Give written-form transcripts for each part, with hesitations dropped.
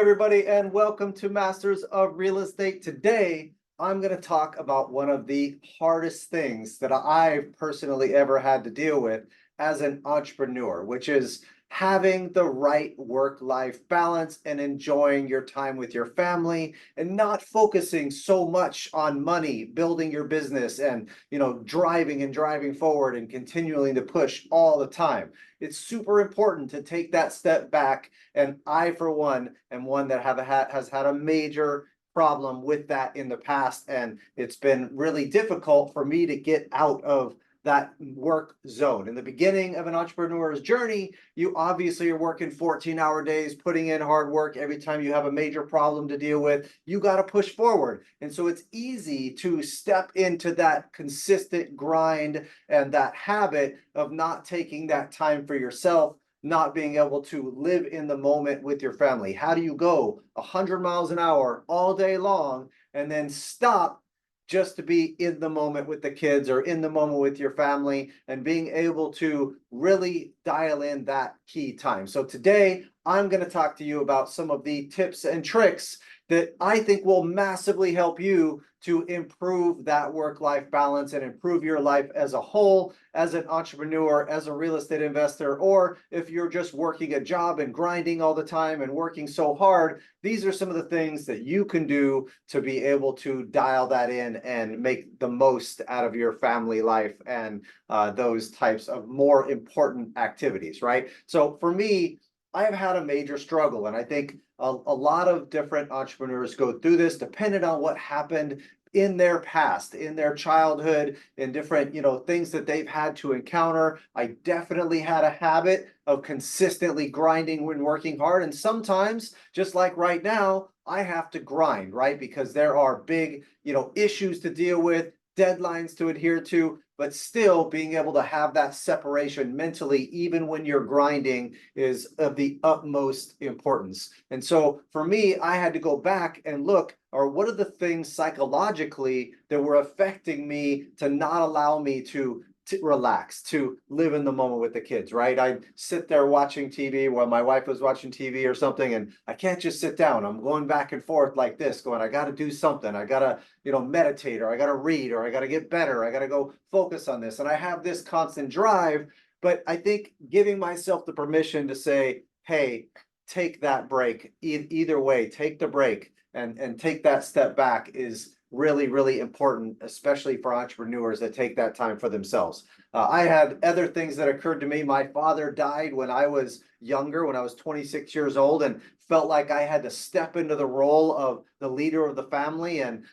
everybody, and welcome to Masters of Real Estate. Today, I'm going to talk about one of the hardest things that I've personally ever had to deal with as an entrepreneur, which is having the right work-life balance and enjoying your time with your family and not focusing so much on money, building your business and, driving forward and continuing to push all the time. It's super important to take that step back. And I, for one, am one that has had a major problem with that in the past. And it's been really difficult for me to get out of that work zone. In the beginning of an entrepreneur's journey, you obviously are working 14-hour days, putting in hard work. Every time you have a major problem to deal with, you got to push forward. And so it's easy to step into that consistent grind and that habit of not taking that time for yourself, not being able to live in the moment with your family. How do you go 100 miles an hour all day long and then stop just to be in the moment with the kids or in the moment with your family and being able to really dial in that key time? So today, I'm going to talk to you about some of the tips and tricks that I think will massively help you to improve that work-life balance and improve your life as a whole, as an entrepreneur, as a real estate investor, or if you're just working a job and grinding all the time and working so hard. These are some of the things that you can do to be able to dial that in and make the most out of your family life and those types of more important activities, right? So for me, I have had a major struggle, and I think a lot of different entrepreneurs go through this, depending on what happened in their past, in their childhood, in different, things that they've had to encounter. I definitely had a habit of consistently grinding when working hard. And sometimes, just like right now, I have to grind, right? Because there are big, issues to deal with, deadlines to adhere to, but still being able to have that separation mentally, even when you're grinding, is of the utmost importance. And so for me, I had to go back and look, or what are the things psychologically that were affecting me to not allow me to relax, to live in the moment with the kids, right? I'd sit there watching TV while my wife was watching TV or something, and I can't just sit down. I'm going back and forth like this, going, I got to do something. I got to, meditate, or I got to read, or I got to get better. I got to go focus on this. And I have this constant drive, but I think giving myself the permission to say, hey, take that break. Either way, take the break and take that step back is really, really important, especially for entrepreneurs that take that time for themselves. I had other things that occurred to me. My father died when I was younger, when I was 26 years old, and felt like I had to step into the role of the leader of the family and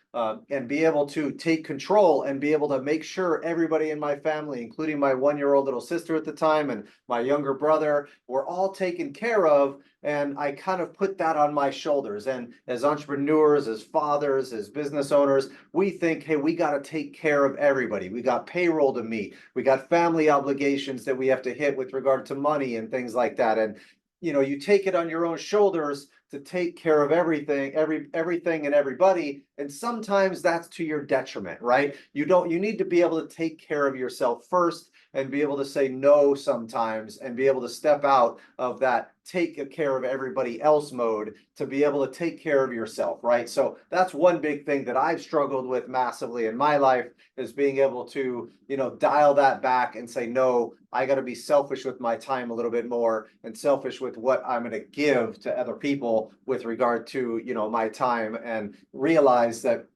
be able to take control and be able to make sure everybody in my family, including my 1-year-old little sister at the time and my younger brother, were all taken care of. And I kind of put that on my shoulders. And as entrepreneurs, as fathers, as business owners, we think, hey, we got to take care of everybody. We got payroll to meet. We got family obligations that we have to hit with regard to money and things like that. And you take it on your own shoulders to take care of everything and everybody. And sometimes that's to your detriment, right? You need to be able to take care of yourself first and be able to say no sometimes and be able to step out of that take care of everybody else mode to be able to take care of yourself, right? So that's one big thing that I've struggled with massively in my life, is being able to, dial that back and say, no, I got to be selfish with my time a little bit more and selfish with what I'm going to give to other people with regard to, my time, and realize that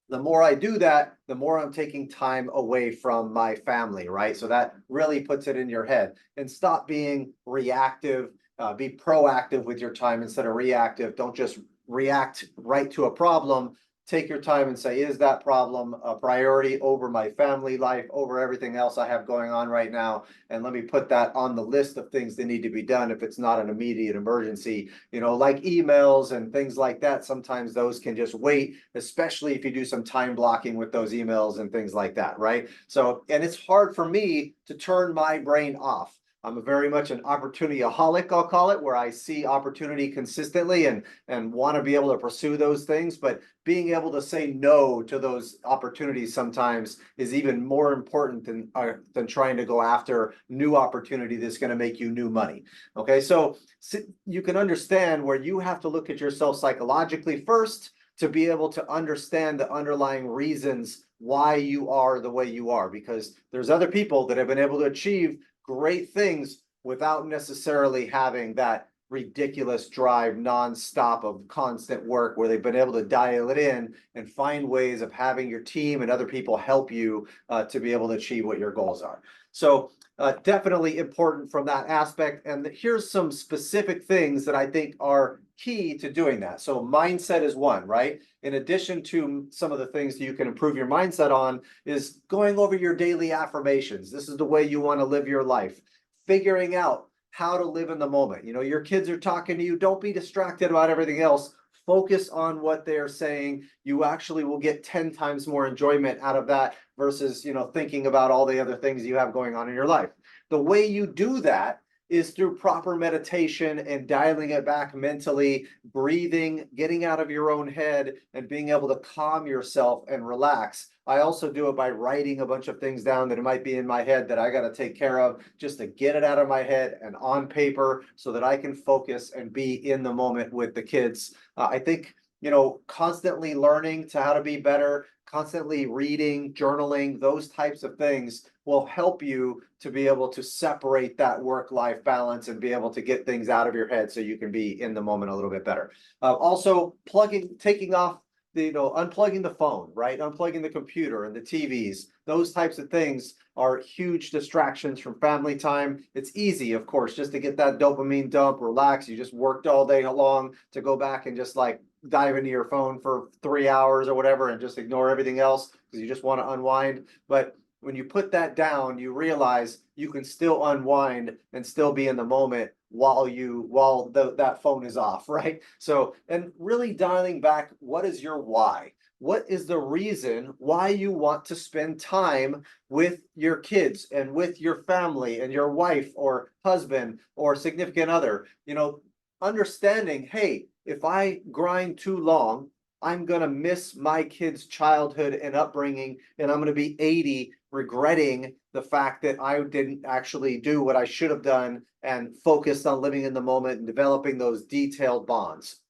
the more I do that, the more I'm taking time away from my family, right? So that really puts it in your head. And stop being reactive, be proactive with your time instead of reactive. Don't just react right to a problem. Take your time and say, is that problem a priority over my family life, over everything else I have going on right now? And let me put that on the list of things that need to be done if it's not an immediate emergency, like emails and things like that. Sometimes those can just wait, especially if you do some time blocking with those emails and things like that, right? So, and it's hard for me to turn my brain off. I'm a very much an opportunityaholic, I'll call it, where I see opportunity consistently and want to be able to pursue those things. But being able to say no to those opportunities sometimes is even more important than trying to go after new opportunity that's going to make you new money. Okay, so you can understand where you have to look at yourself psychologically first to be able to understand the underlying reasons why you are the way you are, because there's other people that have been able to achieve great things without necessarily having that ridiculous drive nonstop of constant work, where they've been able to dial it in and find ways of having your team and other people help you to be able to achieve what your goals are. So definitely important from that aspect. And here's some specific things that I think are key to doing that. So mindset is one, right? In addition to some of the things that you can improve your mindset on, is going over your daily affirmations. This is the way you want to live your life. Figuring out how to live in the moment. You know, your kids are talking to you. Don't be distracted about everything else. Focus on what they're saying. You actually will get 10 times more enjoyment out of that versus, you know, thinking about all the other things you have going on in your life. The way you do that is through proper meditation and dialing it back mentally, breathing, getting out of your own head, and being able to calm yourself and relax. I also do it by writing a bunch of things down that might be in my head that I got to take care of, just to get it out of my head and on paper so that I can focus and be in the moment with the kids. I think, you know, constantly learning to how to be better, constantly reading, journaling, those types of things will help you to be able to separate that work-life balance and be able to get things out of your head so you can be in the moment a little bit better. Also, taking off unplugging the phone, right? Unplugging the computer and the TVs, those types of things are huge distractions from family time. It's easy, of course, just to get that dopamine dump, relax. You just worked all day long to go back and just like dive into your phone for 3 hours or whatever and just ignore everything else because you just want to unwind. But when you put that down, you realize you can still unwind and still be in the moment while that phone is off, right? So, and really dialing back, what is your why? What is the reason why you want to spend time with your kids and with your family and your wife or husband or significant other? You know, understanding, hey, if I grind too long, I'm going to miss my kids' childhood and upbringing, and I'm going to be 80 regretting the fact that I didn't actually do what I should have done and focused on living in the moment and developing those detailed bonds.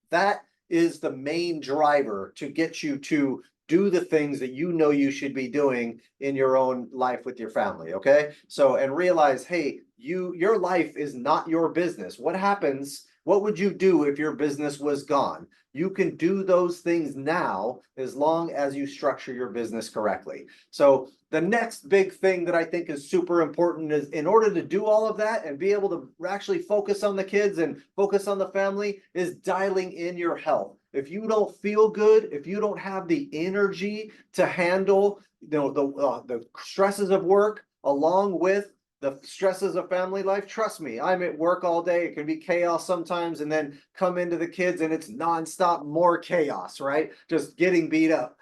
That is the main driver to get you to do the things that you know you should be doing in your own life with your family. Okay. So, and realize, hey, your life is not your business. What would you do if your business was gone? You can do those things now as long as you structure your business correctly. So the next big thing that I think is super important is, in order to do all of that and be able to actually focus on the kids and focus on the family, is dialing in your health. If you don't feel good, if you don't have the energy to handle the stresses of work along with the stresses of family life, trust me, I'm at work all day. It can be chaos sometimes, and then come into the kids and it's nonstop more chaos, right? Just getting beat up,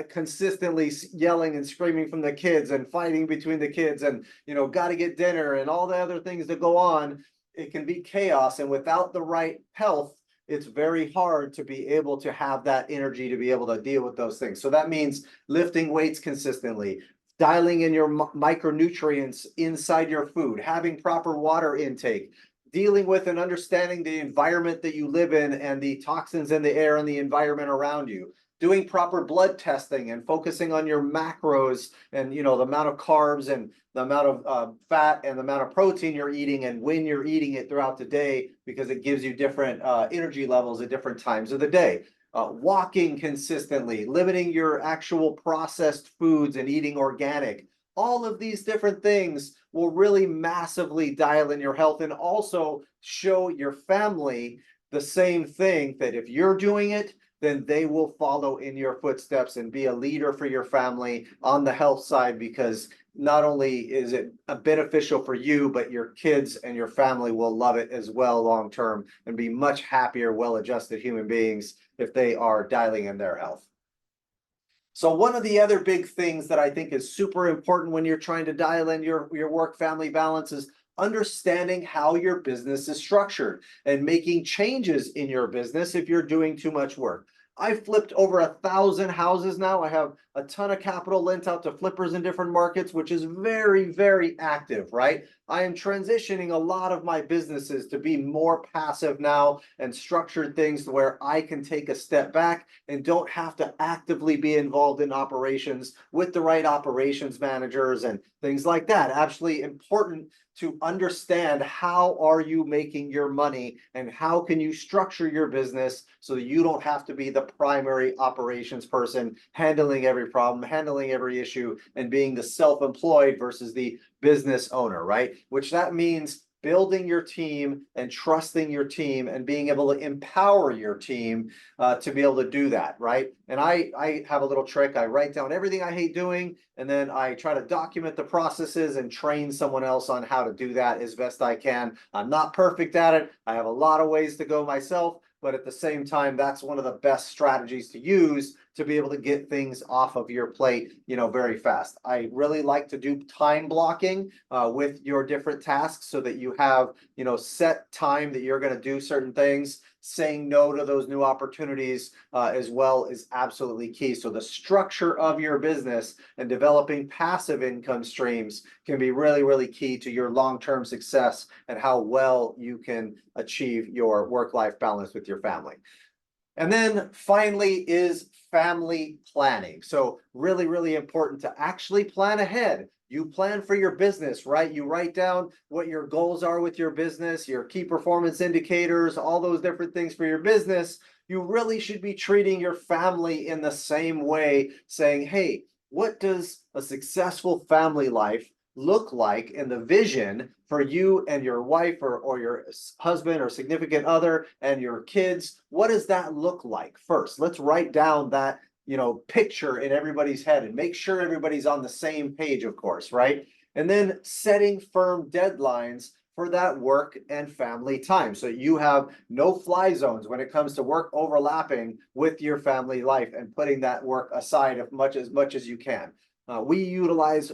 consistently yelling and screaming from the kids and fighting between the kids and, got to get dinner and all the other things that go on. It can be chaos. And without the right health, it's very hard to be able to have that energy to be able to deal with those things. So that means lifting weights consistently, dialing in your micronutrients inside your food, having proper water intake, dealing with and understanding the environment that you live in and the toxins in the air and the environment around you, doing proper blood testing and focusing on your macros and, the amount of carbs and the amount of fat and the amount of protein you're eating and when you're eating it throughout the day, because it gives you different energy levels at different times of the day. Walking consistently, limiting your actual processed foods and eating organic. All of these different things will really massively dial in your health and also show your family the same thing, that if you're doing it, then they will follow in your footsteps and be a leader for your family on the health side, because not only is it beneficial for you, but your kids and your family will love it as well long term and be much happier, well-adjusted human beings if they are dialing in their health. So one of the other big things that I think is super important when you're trying to dial in your work-family balance is understanding how your business is structured and making changes in your business if you're doing too much work. I've flipped over 1,000 houses now. I have a ton of capital lent out to flippers in different markets, which is very, very active, right? I am transitioning a lot of my businesses to be more passive now and structured things where I can take a step back and don't have to actively be involved in operations with the right operations managers and things like that. Actually important to understand how are you making your money and how can you structure your business so that you don't have to be the primary operations person handling every problem, handling every issue, and being the self-employed versus the business owner, right? Which that means building your team and trusting your team and being able to empower your team to be able to do that, right? And I have a little trick. I write down everything I hate doing, and then I try to document the processes and train someone else on how to do that as best I can. I'm not perfect at it. I have a lot of ways to go myself, but at the same time, that's one of the best strategies to use to be able to get things off of your plate, very fast. I really like to do time blocking with your different tasks so that you have, set time that you're going to do certain things. Saying no to those new opportunities as well is absolutely key. So the structure of your business and developing passive income streams can be really, really key to your long-term success and how well you can achieve your work-life balance with your family. And then finally is family planning. So really, really important to actually plan ahead. You plan for your business, right? You write down what your goals are with your business, your key performance indicators, all those different things for your business. You really should be treating your family in the same way, saying, hey, what does a successful family life look like in the vision for you and your wife or your husband or significant other and your kids? What does that look like first? Let's write down that picture in everybody's head and make sure everybody's on the same page, of course, right? And then setting firm deadlines for that work and family time so you have no fly zones when it comes to work overlapping with your family life and putting that work aside as much as you can. We utilize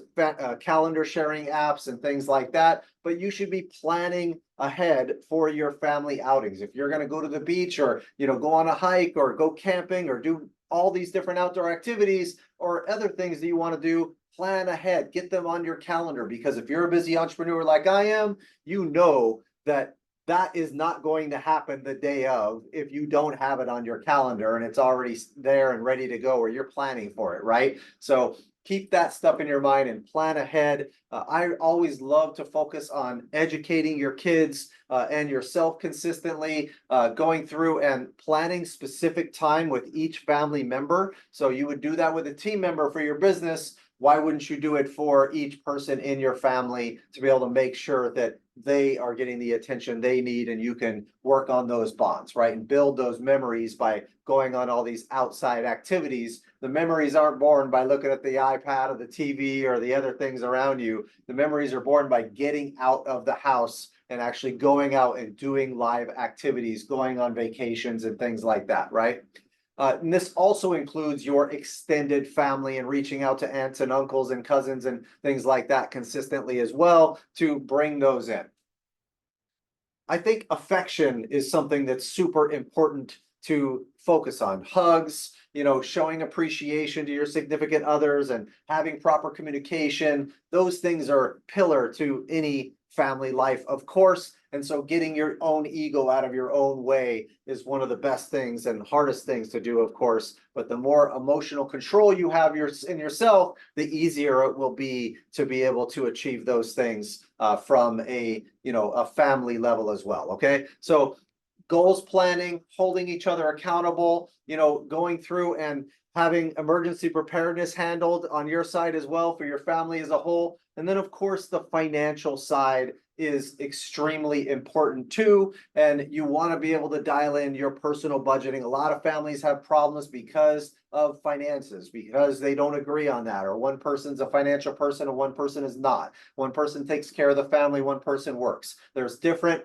calendar sharing apps and things like that, but you should be planning ahead for your family outings. If you're going to go to the beach or go on a hike or go camping or do all these different outdoor activities or other things that you want to do, plan ahead, get them on your calendar, because if you're a busy entrepreneur like I am, that is not going to happen the day of if you don't have it on your calendar and it's already there and ready to go or you're planning for it, right? So keep that stuff in your mind and plan ahead. I always love to focus on educating your kids and yourself consistently, going through and planning specific time with each family member. So you would do that with a team member for your business. Why wouldn't you do it for each person in your family to be able to make sure that they are getting the attention they need and you can work on those bonds, right? And build those memories by going on all these outside activities. The memories aren't born by looking at the iPad or the TV or the other things around you. The memories are born by getting out of the house and actually going out and doing live activities, going on vacations and things like that, right? And this also includes your extended family and reaching out to aunts and uncles and cousins and things like that consistently as well to bring those in. I think affection is something that's super important to focus on. Hugs, showing appreciation to your significant others and having proper communication. Those things are pillar to any family life, of course. And so getting your own ego out of your own way is one of the best things and hardest things to do, of course. But the more emotional control you have in yourself, the easier it will be to be able to achieve those things from a family level as well. Okay, so goals planning, holding each other accountable, going through and having emergency preparedness handled on your side as well for your family as a whole. And then, of course, the financial side is extremely important too. And you want to be able to dial in your personal budgeting. A lot of families have problems because of finances, because they don't agree on that, or one person's a financial person and one person is not. One person takes care of the family, one person works. There's different,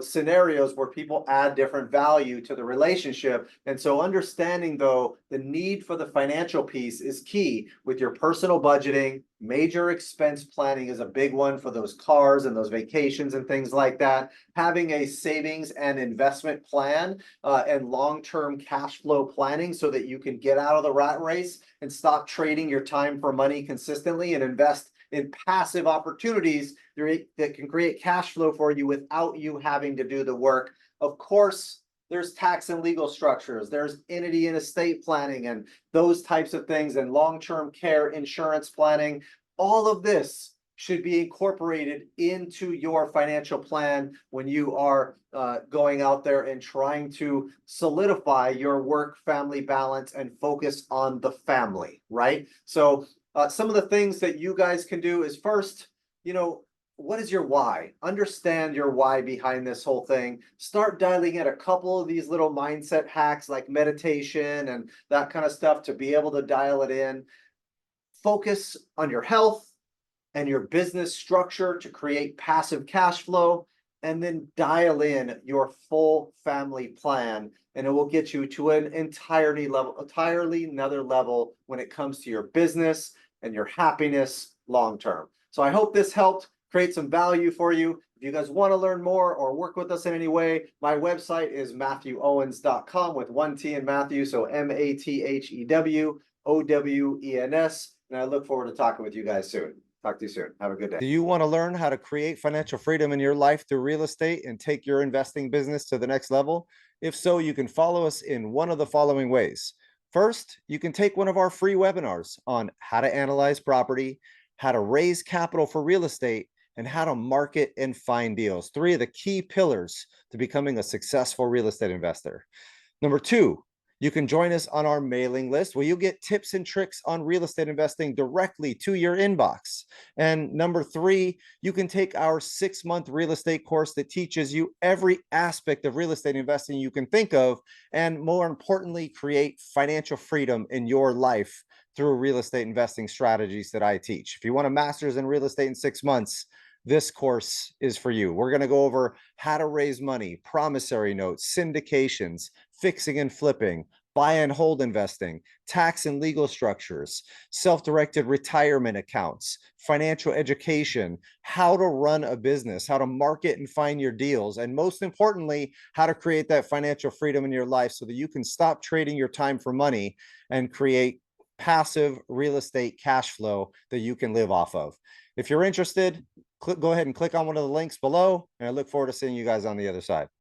scenarios where people add different value to the relationship. And so understanding, though, the need for the financial piece is key with your personal budgeting, major expense planning is a big one for those cars and those vacations and things like that. Having a savings and investment plan and long-term cash flow planning so that you can get out of the rat race and stop trading your time for money consistently and invest in passive opportunities that can create cash flow for you without you having to do the work. Of course, there's tax and legal structures, there's entity and estate planning and those types of things, and long-term care insurance planning. All of this should be incorporated into your financial plan when you are going out there and trying to solidify your work-family balance and focus on the family, right? So some of the things that you guys can do is first, what is your why? Understand your why behind this whole thing. Start dialing in a couple of these little mindset hacks like meditation and that kind of stuff to be able to dial it in. Focus on your health and your business structure to create passive cash flow, and then dial in your full family plan, and it will get you to an entirely another level when it comes to your business and your happiness long term. So I hope this helped create some value for you. If you guys want to learn more or work with us in any way, my website is MathewOwens.com with one T in Matthew, so MathewOwens. And I look forward to talking with you guys soon. Talk to you soon. Have a good day. Do you want to learn how to create financial freedom in your life through real estate and take your investing business to the next level? If so, you can follow us in one of the following ways. First, you can take one of our free webinars on how to analyze property, how to raise capital for real estate, and how to market and find deals. 3 of the key pillars to becoming a successful real estate investor. Number 2, you can join us on our mailing list where you'll get tips and tricks on real estate investing directly to your inbox. And number 3, you can take our 6-month real estate course that teaches you every aspect of real estate investing you can think of, and more importantly, create financial freedom in your life through real estate investing strategies that I teach. If you want a master's in real estate in 6 months, this course is for you. We're going to go over how to raise money, promissory notes, syndications, fixing and flipping, buy and hold investing, tax and legal structures, self-directed retirement accounts, financial education, how to run a business, how to market and find your deals, and most importantly, how to create that financial freedom in your life so that you can stop trading your time for money and create passive real estate cash flow that you can live off of. If you're interested, go ahead and click on one of the links below, and I look forward to seeing you guys on the other side.